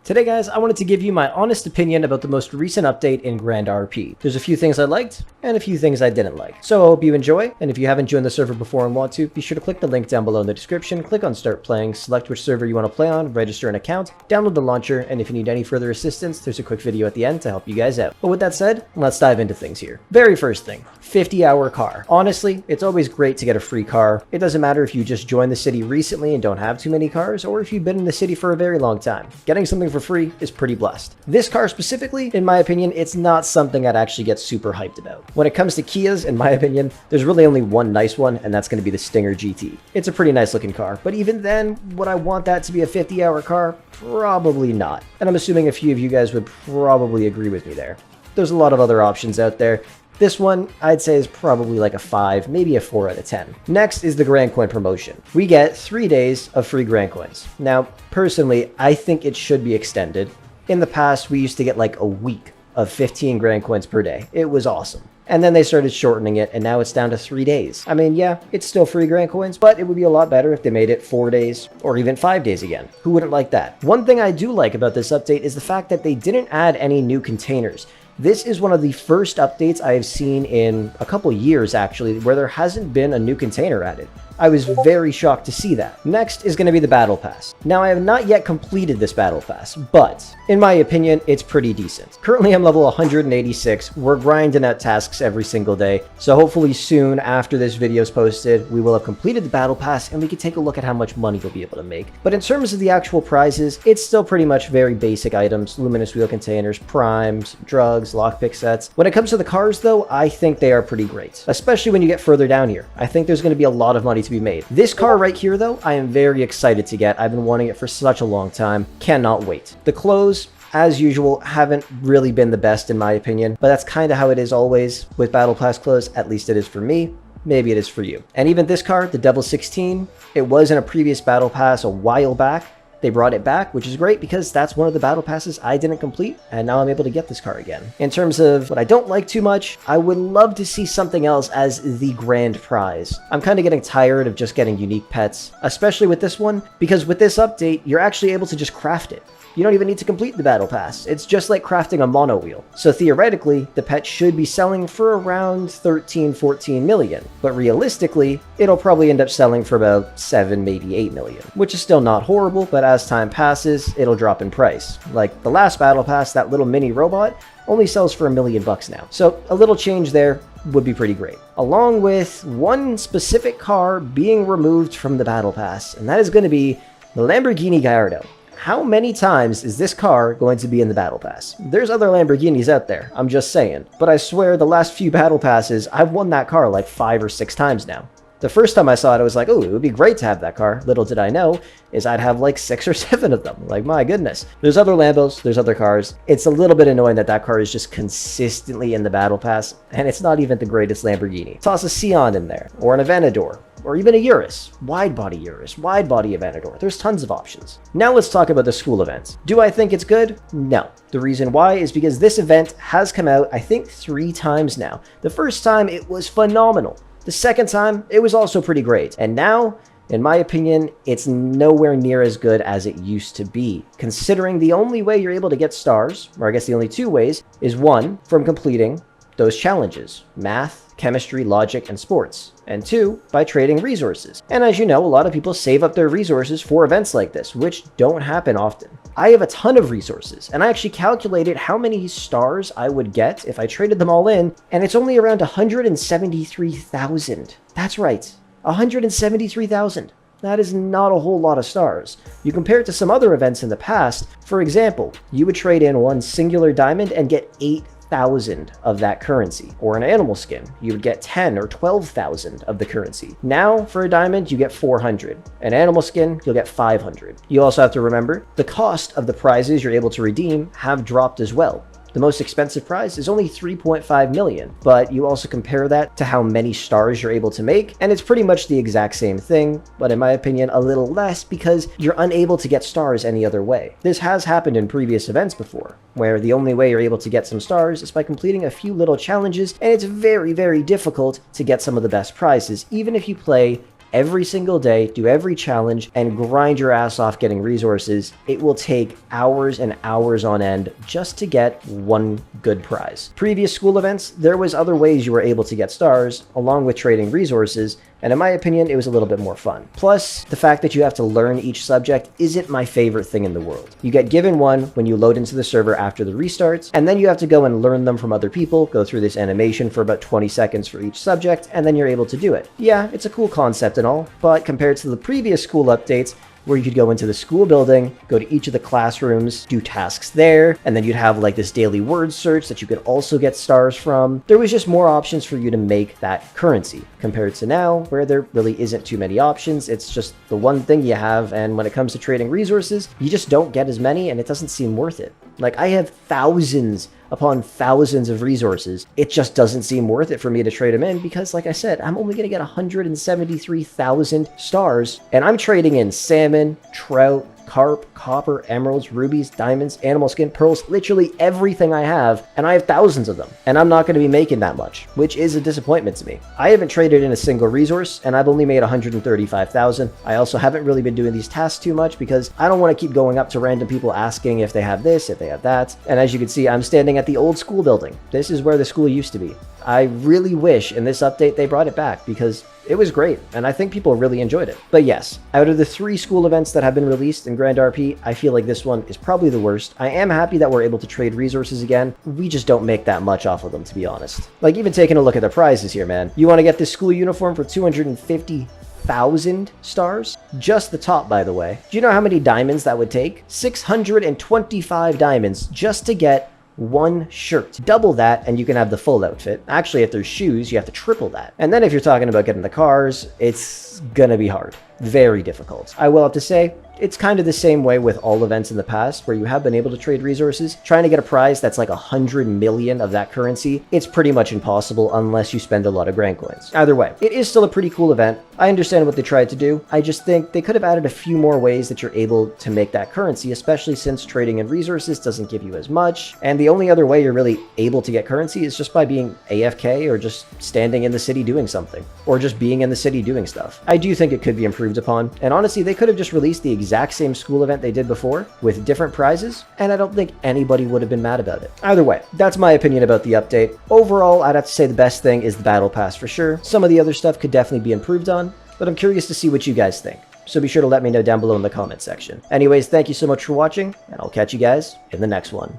Today guys, I wanted to give you my honest opinion about the most recent update in Grand RP. There's a few things I liked, and a few things I didn't like. So I hope you enjoy, and if you haven't joined the server before and want to, be sure to click the link down below in the description, click on start playing, select which server you want to play on, register an account, download the launcher, and if you need any further assistance, there's a quick video at the end to help you guys out. But with that said, let's dive into things here. Very first thing, 50-hour car. Honestly, it's always great to get a free car. It doesn't matter if you just joined the city recently and don't have too many cars, or if you've been in the city for a very long time. Getting something for free is pretty blessed. This car specifically, in my opinion, it's not something I'd actually get super hyped about. When it comes to Kias, in my opinion, there's really only one nice one, and that's going to be the Stinger GT. It's a pretty nice looking car, but even then, would I want that to be a 50-hour car? Probably not. And I'm assuming a few of you guys would probably agree with me there. There's a lot of other options out there. This one, I'd say, is probably like a 5, maybe a 4 out of 10. Next is the Grancoin promotion. We get 3 days of free Grancoins. Now, personally, I think it should be extended. In the past, we used to get like a week of 15 Grancoins per day. It was awesome. And then they started shortening it, and now it's down to 3 days. I mean, yeah, it's still free Grancoins, but it would be a lot better if they made it 4 days, or even 5 days again. Who wouldn't like that? One thing I do like about this update is the fact that they didn't add any new containers. This is one of the first updates I have seen in a couple years, actually, where there hasn't been a new container added. I was very shocked to see that. Next is going to be the Battle Pass. Now, I have not yet completed this Battle Pass, but in my opinion, it's pretty decent. Currently, I'm level 186. We're grinding out tasks every single day, so hopefully soon after this video is posted, we will have completed the Battle Pass and we can take a look at how much money we'll be able to make. But in terms of the actual prizes, it's still pretty much very basic items: luminous wheel containers, primes, drugs, lockpick sets. When it comes to the cars, though, I think they are pretty great, especially when you get further down here. I think there's going to be a lot of money to be made. This car right here, though, I am very excited to get. I've been wanting it for such a long time. Cannot wait. The clothes, as usual, haven't really been the best in my opinion, but that's kind of how it is always with Battle Pass clothes. At least it is for me. Maybe it is for you. And even this car, the Devil 16, it was in a previous Battle Pass a while back. They brought it back, which is great because that's one of the battle passes I didn't complete, and now I'm able to get this car again. In terms of what I don't like too much, I would love to see something else as the grand prize. I'm kind of getting tired of just getting unique pets, especially with this one, because with this update, you're actually able to just craft it. You don't even need to complete the battle pass. It's just like crafting a mono wheel. So theoretically, the pet should be selling for around 13-14 million. But realistically, it'll probably end up selling for about 7, maybe 8 million. Which is still not horrible, but as time passes, it'll drop in price. Like the last battle pass, that little mini robot only sells for $1 million now. So a little change there would be pretty great. Along with one specific car being removed from the battle pass, and that is going to be the Lamborghini Gallardo. How many times is this car going to be in the Battle Pass? There's other Lamborghinis out there, I'm just saying. But I swear the last few Battle Passes, I've won that car like 5 or 6 times now. The first time I saw it, I was like, oh, it would be great to have that car. Little did I know is I'd have like 6 or 7 of them. Like, my goodness. There's other Lambos, there's other cars. It's a little bit annoying that that car is just consistently in the Battle Pass, and it's not even the greatest Lamborghini. Toss a Sion in there, or an Aventador, or even a Urus. Wide-body Urus, wide-body Aventador. There's tons of options. Now let's talk about the school event. Do I think it's good? No. The reason why is because this event has come out, I think, 3 times now. The first time, it was phenomenal. The second time, it was also pretty great. And now, in my opinion, it's nowhere near as good as it used to be, considering the only way you're able to get stars, or I guess the only 2 ways, is 1, from completing those challenges: math, chemistry, logic, and sports, and 2, by trading resources. And as you know, a lot of people save up their resources for events like this, which don't happen often. I have a ton of resources, and I actually calculated how many stars I would get if I traded them all in, and it's only around 173,000. That's right, 173,000. That is not a whole lot of stars. You compare it to some other events in the past. For example, you would trade in 1 singular diamond and get 8,000 of that currency, or an animal skin, you would get 10 or 12,000 of the currency. Now, for a diamond, you get 400. An animal skin, you'll get 500. You also have to remember, the cost of the prizes you're able to redeem have dropped as well. The most expensive prize is only 3.5 million, but you also compare that to how many stars you're able to make, and it's pretty much the exact same thing, but in my opinion, a little less because you're unable to get stars any other way. This has happened in previous events before, where the only way you're able to get some stars is by completing a few little challenges, and it's very, very difficult to get some of the best prizes, even if you play every single day, do every challenge, and grind your ass off getting resources, it will take hours and hours on end just to get one good prize. Previous school events, there was other ways you were able to get stars, along with trading resources, and in my opinion, it was a little bit more fun. Plus, the fact that you have to learn each subject isn't my favorite thing in the world. You get given one when you load into the server after the restarts, and then you have to go and learn them from other people, go through this animation for about 20 seconds for each subject, and then you're able to do it. Yeah, it's a cool concept and all, but compared to the previous school updates, where you could go into the school building, go to each of the classrooms, do tasks there, and then you'd have like this daily word search that you could also get stars from. There was just more options for you to make that currency, compared to now, where there really isn't too many options. It's just the one thing you have, and when it comes to trading resources, you just don't get as many, and it doesn't seem worth it. Like, I have thousands upon thousands of resources. It just doesn't seem worth it for me to trade them in because, like I said, I'm only going to get 173,000 stars, and I'm trading in salmon, trout, carp, copper, emeralds, rubies, diamonds, animal skin, pearls, literally everything I have, and I have thousands of them. And I'm not going to be making that much, which is a disappointment to me. I haven't traded in a single resource, and I've only made 135,000. I also haven't really been doing these tasks too much because I don't want to keep going up to random people asking if they have this, if they have that. And as you can see, I'm standing at the old school building. This is where the school used to be. I really wish in this update they brought it back because it was great, and I think people really enjoyed it. But yes, out of the 3 school events that have been released in Grand RP, I feel like this one is probably the worst. I am happy that we're able to trade resources again. We just don't make that much off of them, to be honest. Like, even taking a look at the prizes here, man. You want to get this school uniform for 250,000 stars? Just the top, by the way. Do you know how many diamonds that would take? 625 diamonds just to get one shirt. Double that and you can have the full outfit. Actually, if there's shoes, you have to triple that. And then if you're talking about getting the cars, it's gonna be hard. Very difficult. I will have to say, it's kind of the same way with all events in the past where you have been able to trade resources. Trying to get a prize that's like 100 million of that currency, it's pretty much impossible unless you spend a lot of Grancoins. Either way, it is still a pretty cool event. I understand what they tried to do. I just think they could have added a few more ways that you're able to make that currency, especially since trading in resources doesn't give you as much. And the only other way you're really able to get currency is just by being AFK or just standing in the city doing something, or just being in the city doing stuff. I do think it could be improved upon. And honestly, they could have just released the exact same school event they did before with different prizes, and I don't think anybody would have been mad about it. Either way, that's my opinion about the update. Overall, I'd have to say the best thing is the battle pass for sure. Some of the other stuff could definitely be improved on, but I'm curious to see what you guys think. So be sure to let me know down below in the comment section. Anyways, thank you so much for watching, and I'll catch you guys in the next one.